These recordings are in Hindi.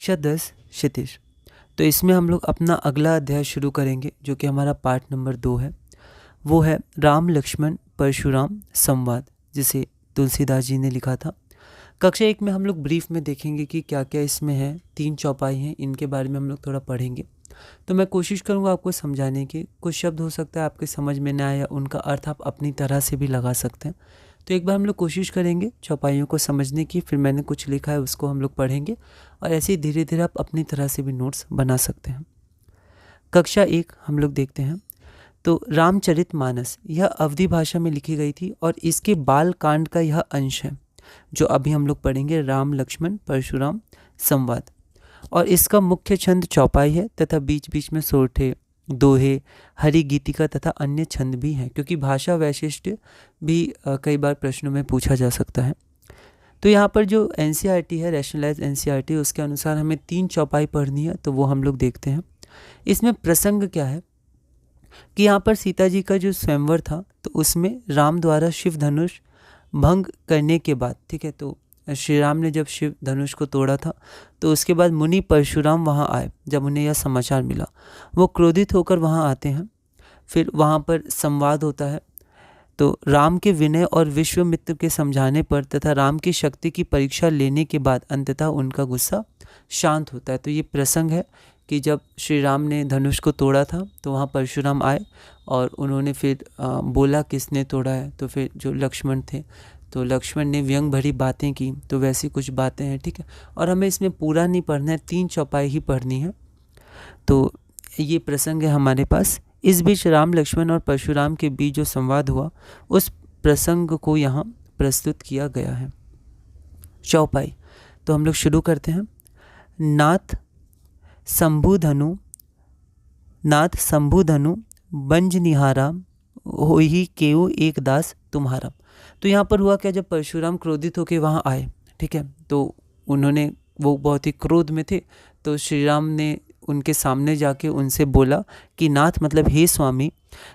कक्षा 10 क्षितिज। तो इसमें हम लोग अपना अगला अध्याय शुरू करेंगे जो कि हमारा पार्ट नंबर 2 है। वो है राम लक्ष्मण परशुराम संवाद, जिसे तुलसीदास जी ने लिखा था। कक्षा 1 में हम लोग ब्रीफ में देखेंगे कि क्या क्या इसमें है। 3 चौपाई हैं, इनके बारे में हम लोग थोड़ा पढ़ेंगे। तो मैं कोशिश करूँगा आपको समझाने की। कुछ शब्द हो सकता है आपके समझ में ना आए या उनका अर्थ आप अपनी तरह से भी लगा सकते हैं। तो एक बार हम लोग कोशिश करेंगे चौपाइयों को समझने की, फिर मैंने कुछ लिखा है उसको हम लोग पढ़ेंगे और ऐसे ही धीरे धीरे आप अपनी तरह से भी नोट्स बना सकते हैं। कक्षा 1 हम लोग देखते हैं। तो रामचरितमानस यह अवधी भाषा में लिखी गई थी और इसके बाल कांड का यह अंश है जो अभी हम लोग पढ़ेंगे, राम लक्ष्मण परशुराम संवाद। और इसका मुख्य छंद चौपाई है तथा बीच बीच में सोरठे, दोहे, हरि गीतिका तथा अन्य छंद भी हैं, क्योंकि भाषा वैशिष्ट्य भी कई बार प्रश्नों में पूछा जा सकता है। तो यहाँ पर जो एनसीईआरटी है, रैशनलाइज एनसीईआरटी, उसके अनुसार हमें 3 चौपाई पढ़नी है, तो वो हम लोग देखते हैं। इसमें प्रसंग क्या है कि यहाँ पर सीता जी का जो स्वयंवर था तो उसमें राम द्वारा शिव धनुष भंग करने के बाद, ठीक है, तो श्री राम ने जब शिव धनुष को तोड़ा था तो उसके बाद मुनि परशुराम वहाँ आए। जब उन्हें यह समाचार मिला, वो क्रोधित होकर वहाँ आते हैं। फिर वहाँ पर संवाद होता है। तो राम के विनय और विश्वामित्र के समझाने पर तथा राम की शक्ति की परीक्षा लेने के बाद अंततः उनका गुस्सा शांत होता है। तो ये प्रसंग है कि जब श्री राम ने धनुष को तोड़ा था तो वहाँ परशुराम आए और उन्होंने फिर बोला किसने तोड़ा है। तो फिर जो लक्ष्मण थे तो लक्ष्मण ने व्यंग भरी बातें की। तो वैसी कुछ बातें हैं, ठीक है। और हमें इसमें पूरा नहीं पढ़ना है, 3 चौपाई ही पढ़नी है। तो ये प्रसंग है हमारे पास। इस बीच राम लक्ष्मण और परशुराम के बीच जो संवाद हुआ उस प्रसंग को यहाँ प्रस्तुत किया गया है। चौपाई तो हम लोग शुरू करते हैं। नाथ शंभु धनु बंज निहारा, होई केऊ एक दास तुम्हारा। तो यहाँ पर हुआ क्या, जब परशुराम क्रोधित होकर वहाँ आए, ठीक है, तो उन्होंने, वो बहुत ही क्रोध में थे, तो श्री राम ने उनके सामने जाके उनसे बोला कि नाथ मतलब हे स्वामी,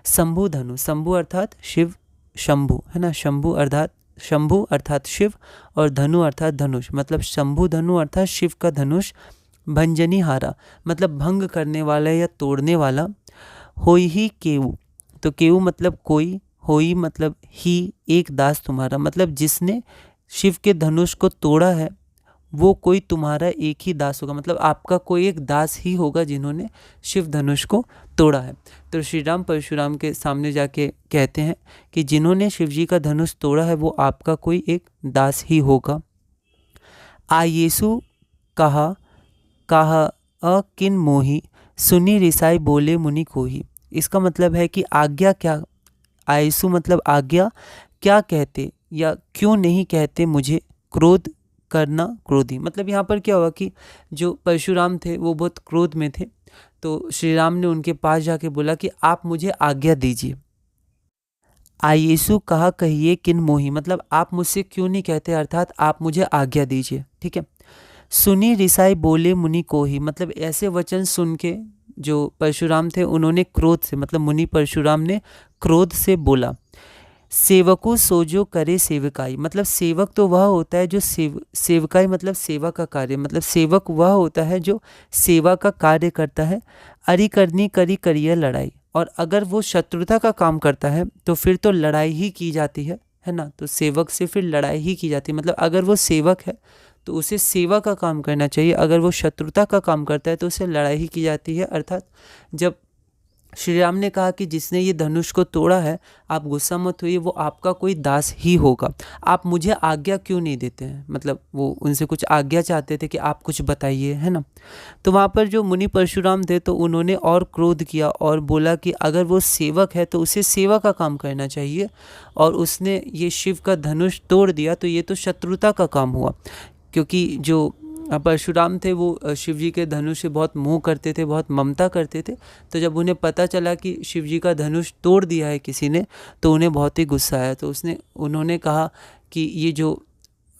शंभु धनु, शंभु अर्थात शिव, शंभु है ना, शंभु अर्थात शिव और धनु अर्थात धनुष, मतलब शंभु धनु अर्थात शिव का धनुष, भंजनी हारा मतलब भंग करने वाला या तोड़ने वाला, होई ही केऊ, तो केऊ मतलब कोई, होई मतलब ही, एक दास तुम्हारा मतलब जिसने शिव के धनुष को तोड़ा है वो कोई तुम्हारा एक ही दास होगा, मतलब आपका कोई एक दास ही होगा जिन्होंने शिव धनुष को तोड़ा है। तो श्री राम परशुराम के सामने जाके कहते हैं कि जिन्होंने शिव जी का धनुष तोड़ा है वो आपका कोई एक दास ही होगा। आयेसु कहा किन मोही, सुनी रिसाई बोले मुनि कोही। इसका मतलब है कि आज्ञा क्या, आयसु मतलब आज्ञा, क्या कहते या क्यों नहीं कहते मुझे, क्रोध करना क्रोधी। मतलब यहाँ पर क्या हुआ कि जो परशुराम थे वो बहुत क्रोध में थे, तो श्री राम ने उनके पास जाके बोला कि आप मुझे आज्ञा दीजिए। आयेसु कहा कहिए किन मोही, मतलब आप मुझसे क्यों नहीं कहते, अर्थात आप मुझे आज्ञा दीजिए, ठीक है। सुनी रिसाई बोले मुनि कोही, मतलब ऐसे वचन सुन के जो परशुराम थे उन्होंने क्रोध से, मतलब मुनि परशुराम ने क्रोध से बोला। सेवको सोजो करे सेवकाई, मतलब सेवक तो वह होता है जो सेवकाई मतलब सेवा का कार्य, मतलब सेवक वह होता है जो सेवा का कार्य करता है। अरि करनी करी करियर लड़ाई, और अगर वो शत्रुता का काम करता है तो फिर तो लड़ाई ही की जाती है ना। तो सेवक से फिर लड़ाई ही की जाती है, मतलब अगर वो सेवक है तो उसे सेवा का काम करना चाहिए, अगर वो शत्रुता का काम करता है तो उसे लड़ाई ही की जाती है। अर्थात जब श्री राम ने कहा कि जिसने ये धनुष को तोड़ा है आप गुस्सा मत होइए, वो आपका कोई दास ही होगा, आप मुझे आज्ञा क्यों नहीं देते हैं, मतलब वो उनसे कुछ आज्ञा चाहते थे कि आप कुछ बताइए, है ना। तो वहाँ पर जो मुनि परशुराम थे तो उन्होंने और क्रोध किया और बोला कि अगर वो सेवक है तो उसे सेवा का काम करना चाहिए, और उसने ये शिव का धनुष तोड़ दिया तो ये तो शत्रुता का काम हुआ, क्योंकि जो परशुराम थे वो शिव जी के धनुष से बहुत मोह करते थे, बहुत ममता करते थे। तो जब उन्हें पता चला कि शिव जी का धनुष तोड़ दिया है किसी ने तो उन्हें बहुत ही गुस्सा आया। तो उन्होंने कहा कि ये जो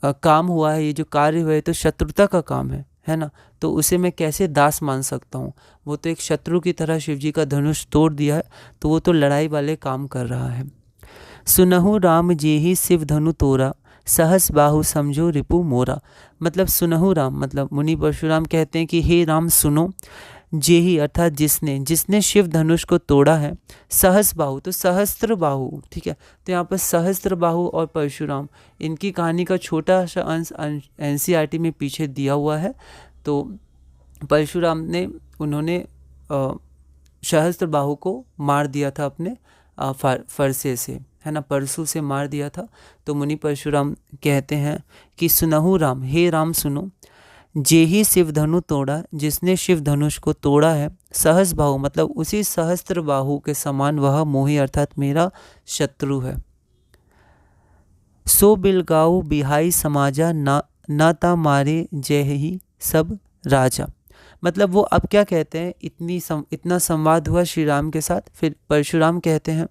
काम हुआ है, ये जो कार्य हुआ है तो शत्रुता का काम है ना, तो उसे मैं कैसे दास मान सकता हूँ, वो तो एक शत्रु की तरह शिव जी का धनुष तोड़ दिया है, तो वो तो लड़ाई वाले काम कर रहा है। सुनहु राम जेहि शिव धनु तोरा, सहस बाहु समझो रिपु मोरा। मतलब सुनहु राम, मतलब मुनि परशुराम कहते हैं कि हे राम सुनो, जेही अर्थात जिसने शिव धनुष को तोड़ा है, सहस बाहु तो सहस्त्र बाहु, ठीक है। तो यहाँ पर सहस्त्र बाहु और परशुराम, इनकी कहानी का छोटा सा अंश NCERT में पीछे दिया हुआ है। तो परशुराम ने उन्होंने सहस्त्र बाहु को मार दिया था अपने फरसे से, है ना, परशु से मार दिया था। तो मुनि परशुराम कहते हैं कि सुनहु राम, हे राम सुनो, जेही शिव धनु तोड़ा, जिसने शिव धनुष को तोड़ा है, सहस बाहु मतलब उसी सहस्त्र बाहु के समान वह मोही अर्थात मेरा शत्रु है। सो बिलगाऊ बिहाई समाजा, ना ता मारे जय ही सब राजा। मतलब वो अब क्या कहते हैं, इतना संवाद हुआ श्री राम के साथ। फिर परशुराम कहते हैं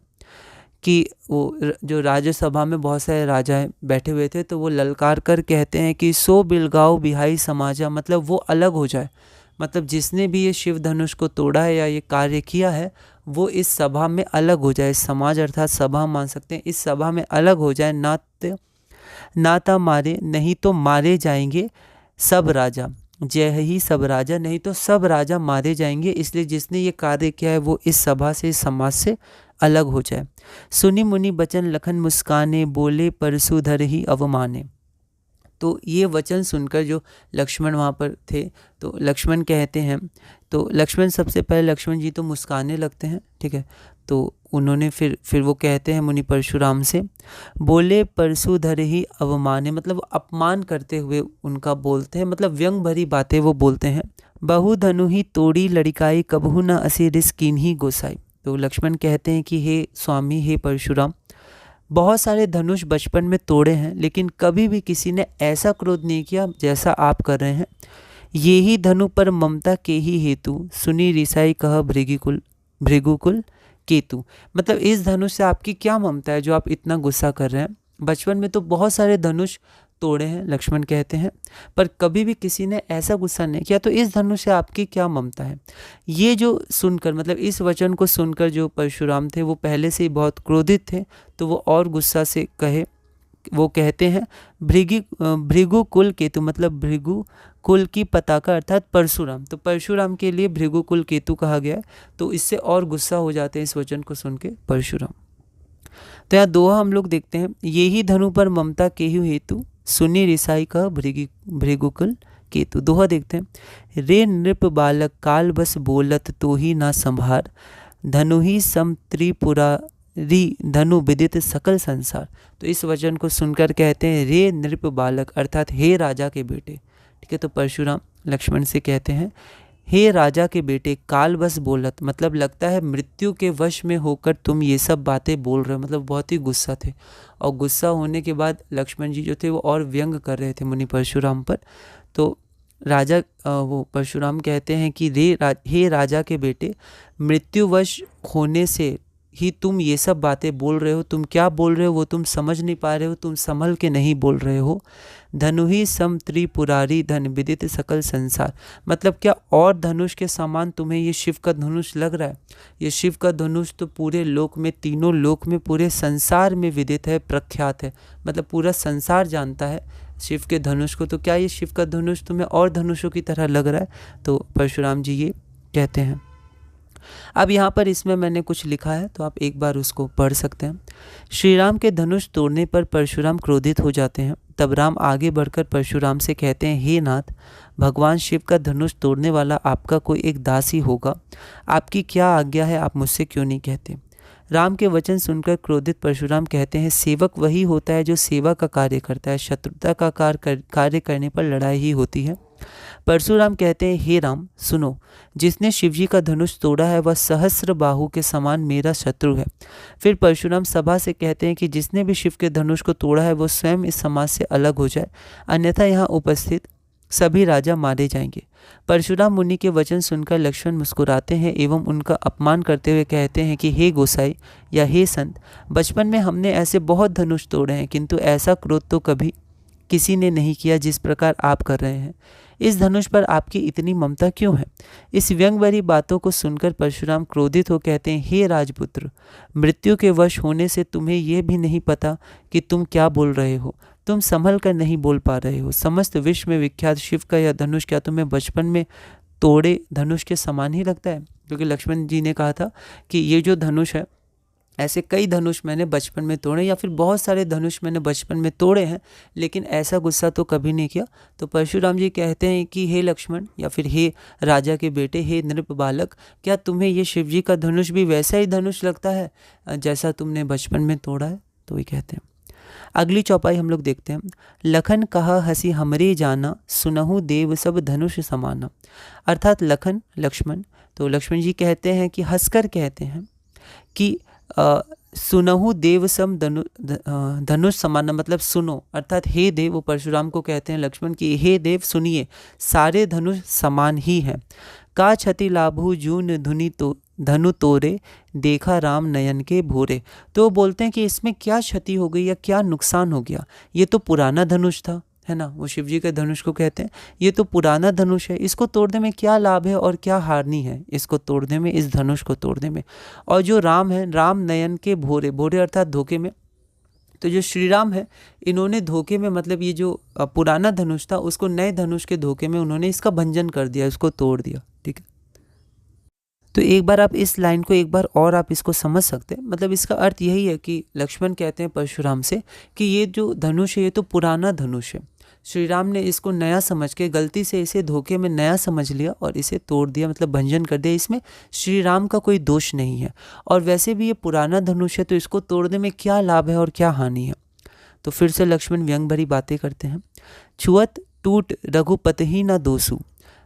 कि वो जो राज्यसभा में बहुत सारे राजाएं बैठे हुए थे, तो वो ललकार कर कहते हैं कि सो बिलगाओ बिहाई समाजा, मतलब वो अलग हो जाए, मतलब जिसने भी ये शिव धनुष को तोड़ा है या ये कार्य किया है, वो इस सभा में अलग हो जाए। समाज अर्थात सभा मान सकते हैं, इस सभा में अलग हो जाए। नाता मारे, नहीं तो मारे जाएंगे सब राजा, जय ही सब राजा, नहीं तो सब राजा मारे जाएंगे। इसलिए जिसने ये कार्य किया है वो इस सभा से, इस समाज से अलग हो जाए। सुनी मुनि बचन लखन मुस्काने, बोले परशुधर ही अवमाने। तो ये वचन सुनकर जो लक्ष्मण वहाँ पर थे, तो लक्ष्मण कहते हैं, तो लक्ष्मण सबसे पहले लक्ष्मण जी तो मुस्काने लगते हैं, ठीक है। तो उन्होंने फिर वो कहते हैं मुनि परशुराम से, बोले परशुधर ही अवमाने, मतलब अपमान करते हुए उनका बोलते हैं, मतलब व्यंग भरी बातें वो बोलते हैं। बहु धनु ही तोड़ी लड़िकाई, कबहु न असी रिस कीन्ही गोसाई। तो लक्ष्मण कहते हैं कि हे स्वामी, हे परशुराम, बहुत सारे धनुष बचपन में तोड़े हैं, लेकिन कभी भी किसी ने ऐसा क्रोध नहीं किया जैसा आप कर रहे हैं। ये ही धनु पर ममता के ही हेतु, सुनी रिसाई कह भृगुकुल केतु। मतलब इस धनुष से आपकी क्या ममता है जो आप इतना गुस्सा कर रहे हैं। बचपन में तो बहुत सारे धनुष तोड़े हैं, लक्ष्मण कहते हैं, पर कभी भी किसी ने ऐसा गुस्सा नहीं किया, तो इस धनुष से आपकी क्या ममता है। ये जो सुनकर, मतलब इस वचन को सुनकर जो परशुराम थे वो पहले से ही बहुत क्रोधित थे, तो वो और गुस्सा से वो कहते हैं भृगु कुल केतु, मतलब भृगु कुल की पताका अर्थात परशुराम। तो परशुराम के लिए भृगु कुल केतु कहा गया है, तो इससे और गुस्सा हो जाते हैं इस वचन को सुन के परशुराम। तो यहाँ दोहा हम लोग देखते हैं, ये ही धनु पर ममता के ही हेतु, सुनी रिसाई का भृगुकुल केतु। दोहा देखते हैं, रे नृप बालक काल बस बोलत तो ही ना संभार, धनु ही सम त्रिपुरारी धनु विदित सकल संसार। तो इस वचन को सुनकर कहते हैं, रे नृप बालक अर्थात हे राजा के बेटे, ठीक है। तो परशुराम लक्ष्मण से कहते हैं, हे राजा के बेटे, काल बस बोलत, मतलब लगता है मृत्यु के वश में होकर तुम ये सब बातें बोल रहे हो। मतलब बहुत ही गुस्सा थे, और गुस्सा होने के बाद लक्ष्मण जी जो थे वो और व्यंग कर रहे थे मुनि परशुराम पर। तो राजा वो परशुराम कहते हैं कि हे राजा के बेटे, मृत्युवश होने से ही तुम ये सब बातें बोल रहे हो। तुम क्या बोल रहे हो वो तुम समझ नहीं पा रहे हो, तुम संभल के नहीं बोल रहे हो। धनु ही सम त्रिपुरारी धन विदित सकल संसार, मतलब क्या और धनुष के समान तुम्हें ये शिव का धनुष लग रहा है। ये शिव का धनुष तो पूरे लोक में, तीनों लोक में, पूरे संसार में विदित है, प्रख्यात है, मतलब पूरा संसार जानता है शिव के धनुष को। तो क्या ये शिव का धनुष तुम्हें और धनुषों की तरह लग रहा है। तो परशुराम जी ये कहते हैं। अब यहाँ पर इसमें मैंने कुछ लिखा है, तो आप एक बार उसको पढ़ सकते हैं। श्री राम के धनुष तोड़ने पर परशुराम क्रोधित हो जाते हैं। तब राम आगे बढ़कर परशुराम से कहते हैं, हे नाथ, भगवान शिव का धनुष तोड़ने वाला आपका कोई एक दास ही होगा। आपकी क्या आज्ञा है, आप मुझसे क्यों नहीं कहते। राम के वचन सुनकर क्रोधित परशुराम कहते हैं, सेवक वही होता है जो सेवा का कार्य करता है, शत्रुता का कार्य करने पर लड़ाई ही होती है। परशुराम कहते हैं, हे राम सुनो, जिसने शिवजी का धनुष तोड़ा है वह सहस्र बाहु के समान मेरा शत्रु है। फिर परशुराम सभा से कहते हैं कि जिसने भी शिव के धनुष को तोड़ा है वो स्वयं इस समाज से अलग हो जाए, अन्यथा यहाँ उपस्थित सभी राजा मारे जाएंगे। परशुराम मुनि के वचन सुनकर लक्ष्मण मुस्कुराते हैं एवं उनका अपमान करते हुए कहते हैं कि हे गोसाई या हे संत, बचपन में हमने ऐसे बहुत धनुष तोड़े हैं, किंतु ऐसा क्रोध तो कभी किसी ने नहीं किया जिस प्रकार आप कर रहे हैं। इस धनुष पर आपकी इतनी ममता क्यों है। इस व्यंग भरी बातों को सुनकर परशुराम क्रोधित हो कहते हैं, हे राजपुत्र, मृत्यु के वश होने से तुम्हें यह भी नहीं पता कि तुम क्या बोल रहे हो। तुम संभल कर नहीं बोल पा रहे हो। समस्त विश्व में विख्यात शिव का यह धनुष क्या तुम्हें बचपन में तोड़े धनुष के समान ही लगता है? क्योंकि लक्ष्मण जी ने कहा था कि ये जो धनुष है, ऐसे कई धनुष मैंने बचपन में तोड़े, या फिर बहुत सारे धनुष मैंने बचपन में तोड़े हैं, लेकिन ऐसा गुस्सा तो कभी नहीं किया। तो परशुराम जी कहते हैं कि हे लक्ष्मण, या फिर हे राजा के बेटे, हे नृप बालक, क्या तुम्हें ये शिव जी का धनुष भी वैसा ही धनुष लगता है जैसा तुमने बचपन में तोड़ा है? तो वही कहते हैं। अगली चौपाई हम लोग देखते हैं। लखन कहा हंसी हमरे जाना, सुनहु देव सब धनुष समाना। अर्थात लखन, लक्ष्मण, तो लक्ष्मण जी कहते हैं कि हंसकर कहते हैं कि सुनहु देव सम धनुष समाना, मतलब सुनो, अर्थात हे देव, वो परशुराम को कहते हैं लक्ष्मण की हे देव सुनिए, सारे धनुष समान ही हैं। का क्षति लाभु जून धुनि तो धनु तोरे, देखा राम नयन के भोरे। तो बोलते हैं कि इसमें क्या क्षति हो गई या क्या नुकसान हो गया? ये तो पुराना धनुष था, है ना, वो शिव जी के धनुष को कहते हैं। ये तो पुराना धनुष है, इसको तोड़ने में क्या लाभ है और क्या हानि है इसको तोड़ने में, इस धनुष को तोड़ने में? और जो राम है, राम नयन के भोरे, भोरे अर्थात धोखे में, तो जो श्री राम है, इन्होंने धोखे में, मतलब ये जो पुराना धनुष था उसको नए धनुष के धोखे में उन्होंने इसका भंजन कर दिया, इसको तोड़ दिया। ठीक है, तो एक बार आप इस लाइन को एक बार और आप इसको समझ सकते हैं। मतलब इसका अर्थ यही है कि लक्ष्मण कहते हैं परशुराम से कि ये जो धनुष है ये तो पुराना धनुष है, श्री राम ने इसको नया समझ के गलती से इसे धोखे में नया समझ लिया और इसे तोड़ दिया, मतलब भंजन कर दिया। इसमें श्री राम का कोई दोष नहीं है, और वैसे भी ये पुराना धनुष है, तो इसको तोड़ने में क्या लाभ है और क्या हानि है? तो फिर से लक्ष्मण व्यंग भरी बातें करते हैं। छुअत टूट रघुपति ही न दोसु।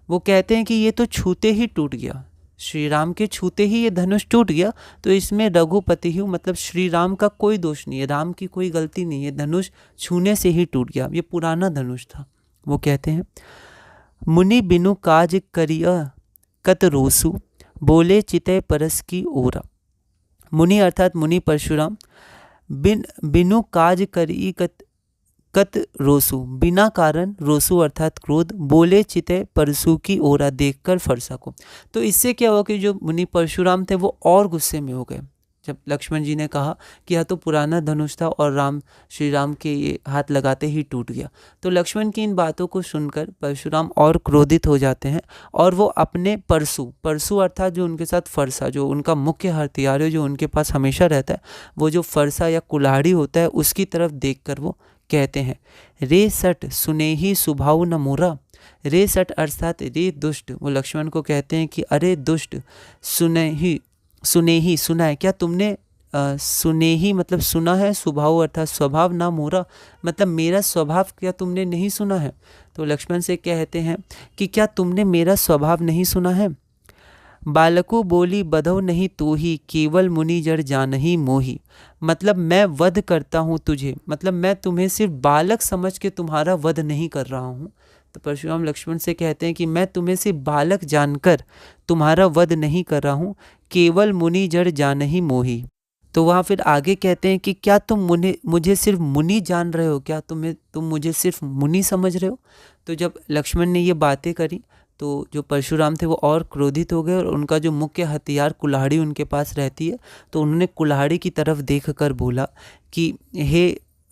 वो कहते हैं कि ये तो छूते ही टूट गया, श्री राम के छूते ही ये धनुष टूट गया, तो इसमें रघुपति ही, मतलब श्री राम का कोई दोष नहीं है, राम की कोई गलती नहीं है, धनुष छूने से ही टूट गया, ये पुराना धनुष था। वो कहते हैं मुनि बिनु काज करिया कत रोसु, बोले चितय परस की ओरा। मुनि अर्थात मुनि परशुराम, बिनु काज करी कत रोसु, बिना कारण, रोसु अर्थात क्रोध, बोले चिते परसु की ओरा, देखकर फरसा को। तो इससे क्या हुआ कि जो मुनि परशुराम थे वो और गुस्से में हो गए जब लक्ष्मण जी ने कहा कि यह तो पुराना धनुष था और श्री राम के ये हाथ लगाते ही टूट गया। तो लक्ष्मण की इन बातों को सुनकर परशुराम और क्रोधित हो जाते हैं, और वो अपने परसु अर्थात जो उनके साथ फरसा, जो उनका मुख्य हथियार है, जो उनके पास हमेशा रहता है, वो जो फरसा या कुल्हाड़ी होता है, उसकी तरफ देखकर वो कहते हैं रे सट सुने ही सुभाव न मोरा। रे सट अर्थात रे दुष्ट, वो लक्ष्मण को कहते हैं कि अरे दुष्ट, सुने ही सुना है क्या तुमने? सुने ही मतलब सुना है, स्वभाव अर्थात स्वभाव, ना मोरा मतलब मेरा स्वभाव क्या तुमने नहीं सुना है? तो लक्ष्मण से कहते हैं कि क्या तुमने मेरा स्वभाव नहीं सुना है? बालको बोली बधो नहीं तो ही, केवल मुनि जड़ जानही मोही। मतलब मैं वध करता हूँ तुझे, मतलब मैं तुम्हें सिर्फ बालक समझ के तुम्हारा वध नहीं कर रहा हूँ। तो परशुराम लक्ष्मण से कहते हैं कि मैं तुम्हें सिर्फ बालक जानकर तुम्हारा वध नहीं कर रहा हूँ, केवल मुनि जड़ जानही मोही। तो वहाँ फिर आगे कहते हैं कि क्या तुम मुझे सिर्फ मुनि जान रहे हो? क्या तुम मुझे सिर्फ मुनि समझ रहे हो? तो जब लक्ष्मण ने ये बातें करी तो जो परशुराम थे वो और क्रोधित हो गए, और उनका जो मुख्य हथियार कुल्हाड़ी उनके पास रहती है, तो उन्होंने कुल्हाड़ी की तरफ देखकर बोला कि हे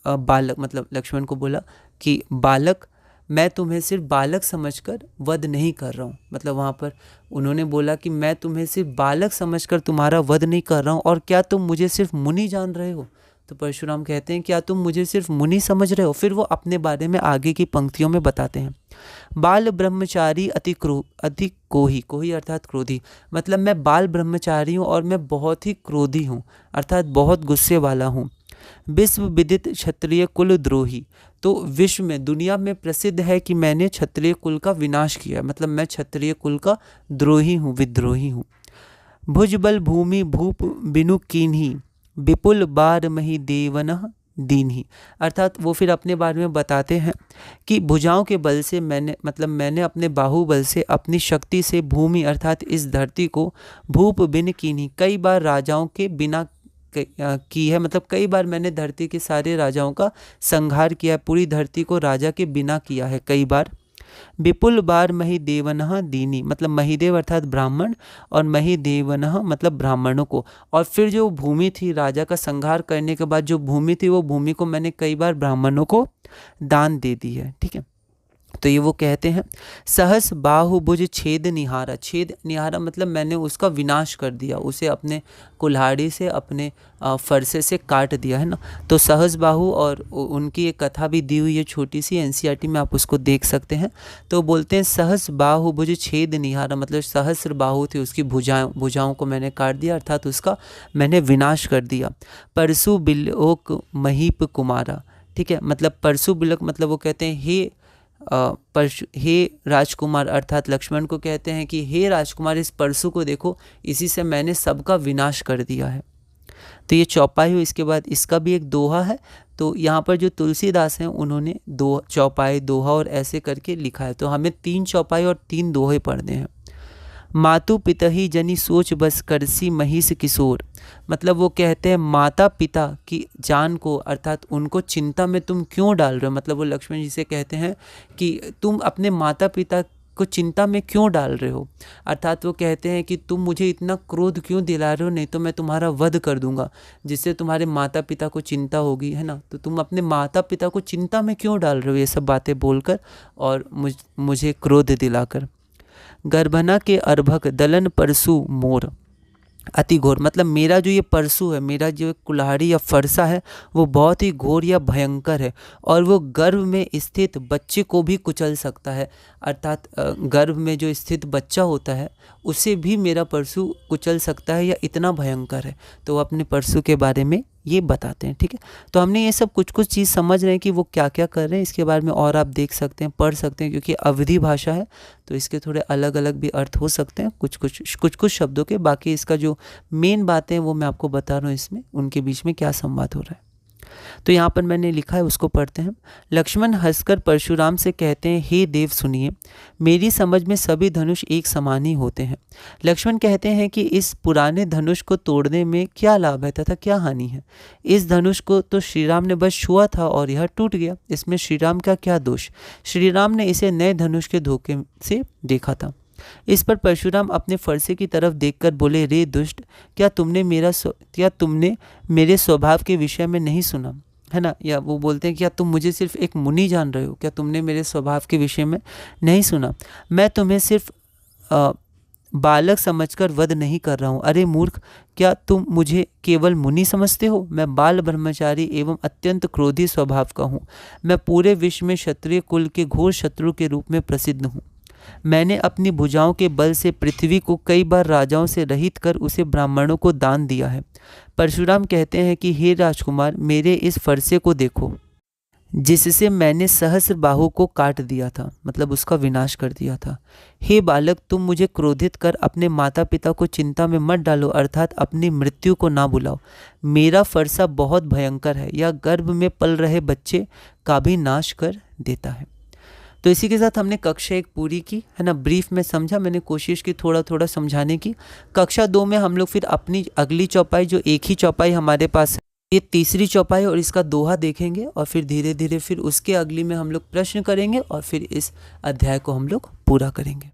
बालक, मतलब लक्ष्मण को बोला कि बालक, मैं तुम्हें सिर्फ बालक समझकर वध नहीं कर रहा हूँ। मतलब वहाँ पर उन्होंने बोला कि मैं तुम्हें सिर्फ बालक समझकर तुम्हारा वध नहीं कर रहा हूँ, और क्या तुम मुझे सिर्फ मुनि जान रहे हो? तो परशुराम कहते हैं क्या तुम मुझे सिर्फ मुनि समझ रहे हो? फिर वो अपने बारे में आगे की पंक्तियों में बताते हैं। बाल ब्रह्मचारी अति कोही अर्थात क्रोधी, मतलब मैं बाल ब्रह्मचारी हूँ और मैं बहुत ही क्रोधी हूँ, अर्थात बहुत गुस्से वाला हूँ। विश्व विदित क्षत्रिय कुल द्रोही, तो विश्व में, दुनिया में प्रसिद्ध है कि मैंने क्षत्रिय कुल का विनाश किया, मतलब मैं क्षत्रिय कुल का द्रोही हूँ, विद्रोही हूँ। भुजबल भूमि भूप बिनु कीन्ही, विपुल बार मही देवनः दीन्ही, अर्थात वो फिर अपने बारे में बताते हैं कि भुजाओं के बल से मैंने अपने बाहुबल से, अपनी शक्ति से भूमि अर्थात इस धरती को, भूप बिन कीन्ही, कई बार राजाओं के बिना की है, मतलब कई बार मैंने धरती के सारे राजाओं का संहार किया है, पूरी धरती को राजा के बिना किया है कई बार। विपुल बार महिदेवनः दीनी, मतलब महिदेव अर्थात ब्राह्मण, और महिदेवनः मतलब ब्राह्मणों को। और फिर जो भूमि थी, राजा का संहार करने के बाद जो भूमि थी, वो भूमि को मैंने कई बार ब्राह्मणों को दान दे दी है। ठीक है, तो ये वो कहते हैं सहस बाहुभुज छेद निहारा। छेद निहारा मतलब मैंने उसका विनाश कर दिया, उसे अपने कुल्हाड़ी से, अपने फरसे से काट दिया, है ना। तो सहस बाहु, और उनकी एक कथा भी दी हुई है छोटी सी, एनसीईआरटी में आप उसको देख सकते हैं। तो बोलते हैं सहस बाहुभुज छेद निहारा, मतलब सहस्र बाहु थी उसकी, भुजाओं को मैंने काट दिया, अर्थात उसका मैंने विनाश कर दिया। परशु बिलोक महीप कुमारा। ठीक है, मतलब परशु बिलोक मतलब वो कहते हैं हे राजकुमार, अर्थात लक्ष्मण को कहते हैं कि हे राजकुमार, इस परशु को देखो, इसी से मैंने सबका विनाश कर दिया है। तो ये चौपाई हुई। इसके बाद इसका भी एक दोहा है। तो यहाँ पर जो तुलसीदास हैं उन्होंने दो चौपाई, दोहा और ऐसे करके लिखा है। तो हमें 3 चौपाई और 3 दोहे पढ़ने हैं। मातु पितहि जनि सोच बस करसी महिष किशोर, मतलब वो कहते हैं माता पिता की जान को, अर्थात उनको चिंता में तुम क्यों डाल रहे हो। मतलब वो लक्ष्मण जी से कहते हैं कि तुम अपने माता पिता को चिंता में क्यों डाल रहे हो, अर्थात वो कहते हैं कि तुम मुझे इतना क्रोध क्यों दिला रहे हो, नहीं तो मैं तुम्हारा वध कर दूंगा, जिससे तुम्हारे माता पिता को चिंता होगी, है ना। तो तुम अपने माता पिता को चिंता में क्यों डाल रहे हो, ये सब बातें बोलकर और मुझे क्रोध दिलाकर। गर्भना के अर्भक दलन परशु मोर अति घोर, मतलब मेरा जो ये परशु है, मेरा जो कुल्हाड़ी या फरसा है, वो बहुत ही घोर या भयंकर है, और वो गर्भ में स्थित बच्चे को भी कुचल सकता है, अर्थात गर्भ में जो स्थित बच्चा होता है उसे भी मेरा परशु कुचल सकता है, या इतना भयंकर है। तो वो अपने परशु के बारे में ये बताते हैं। ठीक है, तो हमने ये सब कुछ चीज़ समझ रहे हैं कि वो क्या क्या कर रहे हैं। इसके बारे में और आप देख सकते हैं, पढ़ सकते हैं, क्योंकि अवधी भाषा है तो इसके थोड़े अलग अलग भी अर्थ हो सकते हैं कुछ शब्दों के। बाकी इसका जो मेन बातें हैं वो मैं आपको बता रहा हूँ, इसमें उनके बीच में क्या संवाद हो रहा है। तो यहाँ पर मैंने लिखा है, उसको पढ़ते हैं। लक्ष्मण हंसकर परशुराम से कहते हैं, हे देव सुनिए, मेरी समझ में सभी धनुष एक समान ही होते हैं। लक्ष्मण कहते हैं कि इस पुराने धनुष को तोड़ने में क्या लाभ है तथा क्या हानि है। इस धनुष को तो श्री राम ने बस छुआ था और यह टूट गया, इसमें श्री राम का क्या दोष। श्री राम ने इसे नए धनुष के धोखे से देखा था। इस पर परशुराम अपने फरसे की तरफ देखकर बोले, रे दुष्ट, क्या तुमने मेरे स्वभाव के विषय में नहीं सुना, है ना। या वो बोलते हैं, क्या तुम मुझे सिर्फ एक मुनि जान रहे हो, क्या तुमने मेरे स्वभाव के विषय में नहीं सुना। मैं तुम्हें सिर्फ बालक समझकर वध नहीं कर रहा हूँ। अरे मूर्ख, क्या तुम मुझे केवल मुनि समझते हो। मैं बाल ब्रह्मचारी एवं अत्यंत क्रोधी स्वभाव का हूँ। मैं पूरे विश्व में क्षत्रिय कुल के घोर शत्रु के रूप में प्रसिद्ध हूँ। मैंने अपनी भुजाओं के बल से पृथ्वी को कई बार राजाओं से रहित कर उसे ब्राह्मणों को दान दिया है। परशुराम कहते हैं कि हे राजकुमार, मेरे इस फरसे को देखो, जिससे मैंने सहस्र बाहु को काट दिया था, मतलब उसका विनाश कर दिया था। हे बालक, तुम मुझे क्रोधित कर अपने माता पिता को चिंता में मत डालो, अर्थात अपनी मृत्यु को ना बुलाओ। मेरा फरसा बहुत भयंकर है, यह गर्भ में पल रहे बच्चे का भी नाश कर देता है। तो इसी के साथ हमने कक्षा 1 पूरी की, है ना। ब्रीफ में समझा, मैंने कोशिश की थोड़ा थोड़ा समझाने की। कक्षा 2 में हम लोग फिर अपनी अगली चौपाई, जो एक ही चौपाई हमारे पास है, ये तीसरी चौपाई और इसका दोहा देखेंगे, और फिर धीरे धीरे फिर उसके अगली में हम लोग प्रश्न करेंगे, और फिर इस अध्याय को हम लोग पूरा करेंगे।